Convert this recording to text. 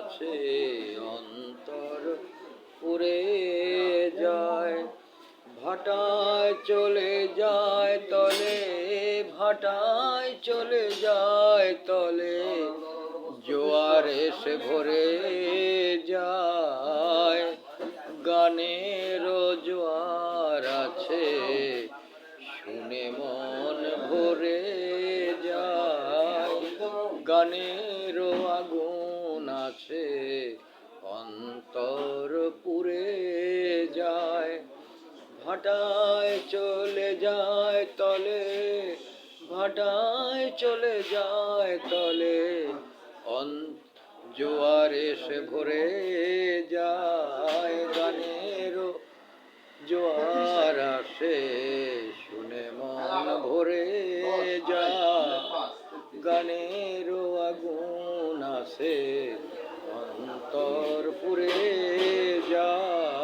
আছে অন্তর পুরে যায়। ভাটায় চলে যায় তলে, ভাটায় চলে যায় তলে, জোয়ার এসে ভরে যায়। গানের জোয়ার আছে শুনে মন ভরে যায়। গানের আগুন আছে অন্তর পুরে যায়। ভাটায় চলে যায় তলে, ভাটায় চলে যায় তলে, জোয়ার এসে ভরে যায়। গানের জোয়ার আসে শুনে মন ভরে যায়। গানের আগুন আসে অন্তর পুরে যায়।